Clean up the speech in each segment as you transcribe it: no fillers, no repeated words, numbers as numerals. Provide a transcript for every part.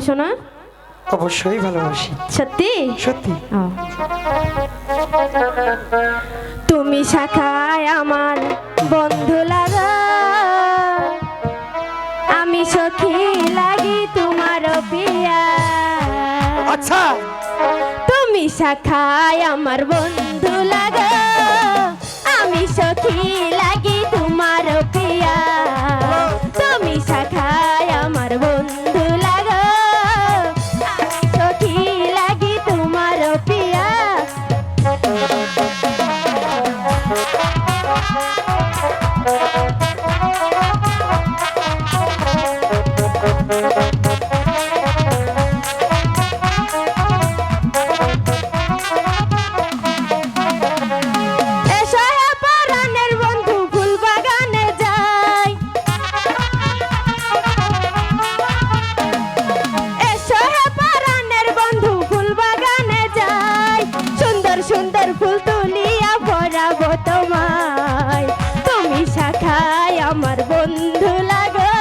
ভালোবাসো না? অবশ্যই ভালোবাসি। সত্যি সত্যি। ও। তুমি শাখায় আমার বন্ধু লাগা, আমি সখী লাগি তোমার পিয়া। আচ্ছা, তুমি শাখায় আমার বন্ধু লাগা, আমি সখী লাগি তোমার পিয়া। তুমি শাখায় আমার বন্ধু লাগা, আমি সখী লাগি তোমার পিয়া। এসো হে পরাণের বন্ধু ফুল বাগানে যাই, এসো হে পরাণের বন্ধু ফুল বাগানে যাই, সুন্দর সুন্দর ফুল তুলিয়া পরাবো তোমায়। তুমি শাখায় আমার বন্ধু লাগো,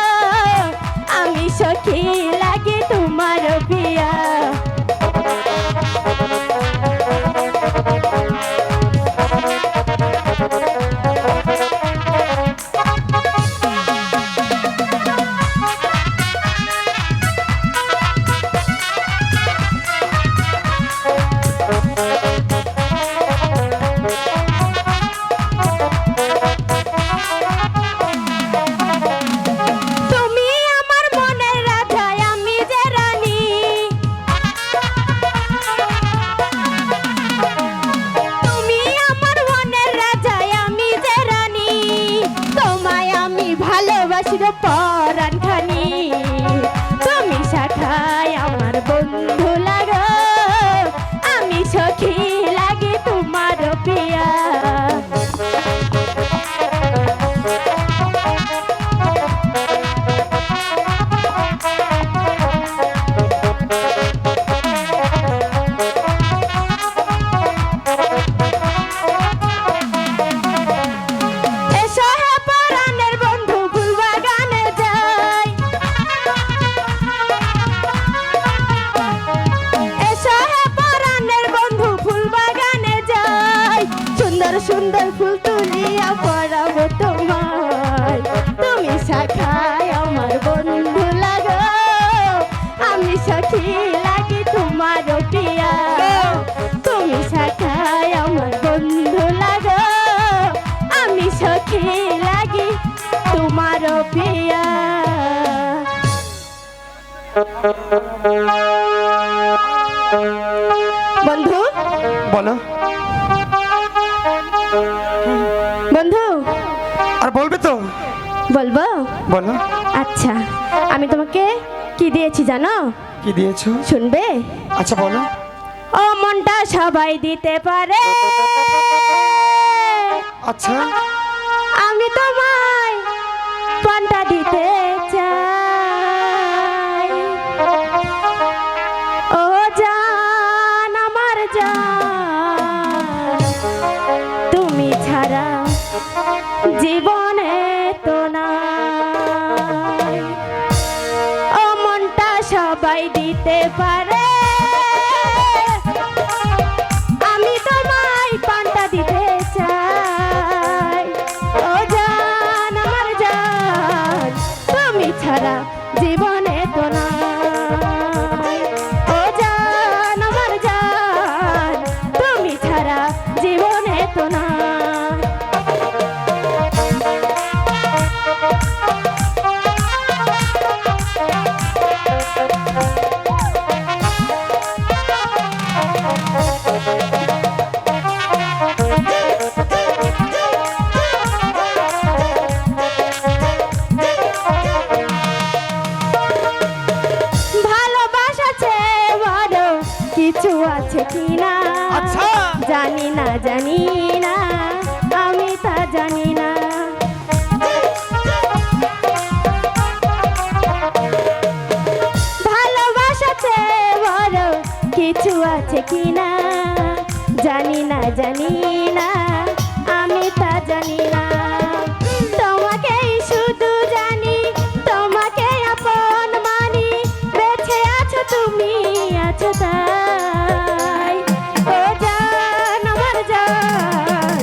আমি সখী লাগি তোমার পিয়া। তুমি আমার মনের রাজা, আমি যে রানী। তুমি আমার মনের রাজা, আমি যে রানী। তোমায় আমি ভালোবাসি গো পরাণ খানি। তুমি শাখায় আমার বন্ধু লাগো, আমি সখী লাগি তোমার পিয়া। এসো হে পরাণের বন্ধু ফুল বাগানে যাই, এসো হে পরাণের বন্ধু ফুল বাগানে যাই, সুন্দর সুন্দর ফুল তুলিয়া পরাবো তোমায়। তুমি শাখায় আমার বন্ধু লাগো, আমি সখী লাগি তোমার পিয়া। তুমি শাখায় আমার বন্ধু লাগো, আমি সখী লাগি তোমার পিয়া। বন্ধু বলো। বন্ধু আর বলবে তো? বলবো? বলো। আচ্ছা, আমি তোমাকে কি দিয়েছি জানো? কি দিয়েছো? শুনবে? আচ্ছা বলো। ও মনটা সবাই দিতে পারে, আচ্ছা, আমি তোমায় পান্তা দিতে চাই। ও জান আমার জান, তুমি ছাড়া জীবনে তো নাই। ও মনটা সবাই দিতে পারে, আমি তোমায় পান্তা দিতে চাই। ও জান আমার জান, তুমি ছাড়া জীবনে তো নাই। ও জান আমার জান, তুমি ছাড়া জীবনে তো নাই। ভালোবাসা চেয়ে বড় কিছু আছে কিনা আচ্ছা। জানি না জানি না, আমি তা জানি না। ভালোবাসা চেয়ে বড় কিছু আছে কিনা জানি না জানি না, আমি তা জানি না। তোমাকেই শুধু জানি, তোমাকে আপন মানি, বেঁচে আছো আছো তুমি আছো তাই ও জান আমার জান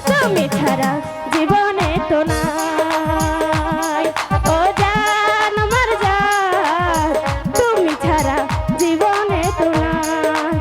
তুমি ছাড়া জীবনে তো নাই ও জান আমার জান তুমি ছাড়া জীবনে তো নাই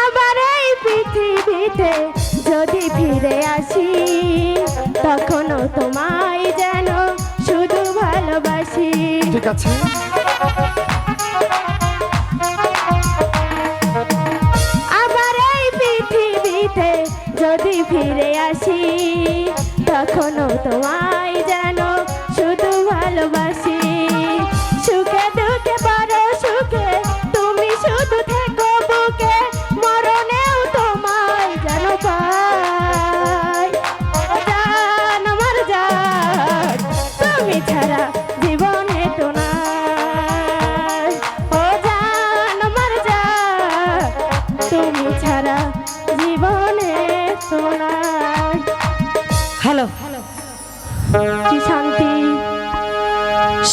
আবার এই পৃথিবীতে যদি ফিরে আসি তখনও তোমায় যেন শুধু ভালোবাসি ঠিক আছে আবার এই পৃথিবীতে যদি ফিরে আসি তখনও তোমায় যেন শুধু ভালোবাসি সুখে দুঃখে বড় সুখে তুমি শুধু থেকো বুকে মরণেও তোমায় যেন পাই ও জান আমার জান তুমি ছাড়া জীবনে তো নাই ও জান আমার জান তুমি ছাড়া জীবনে তো নাই হ্যালো কি শান্তি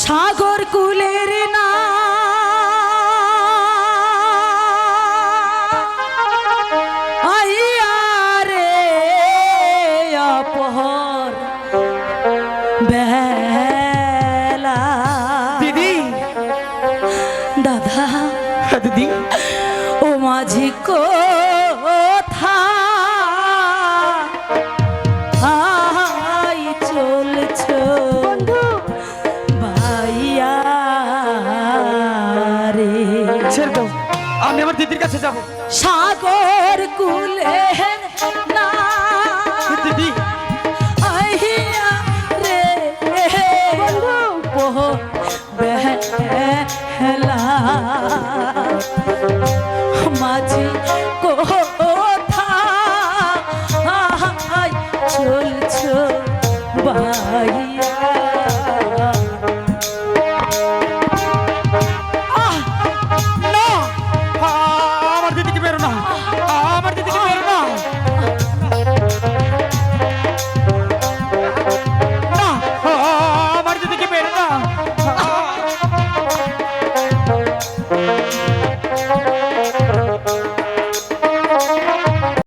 সাগর কুলের না আইয়া রে অপহর বেলা দিদি দাদা হ্যাঁ দিদি ও মাঝি কোথা আই চলছ বন্ধু ভাইয়া রে ছেড়ে দাও আমি আমার দিদির কাছে যাব সাগর কুলে না দিদি আইয়া রে বন্ধু পোহ বেলা মাঝি কোথা চলছ ভাইয়া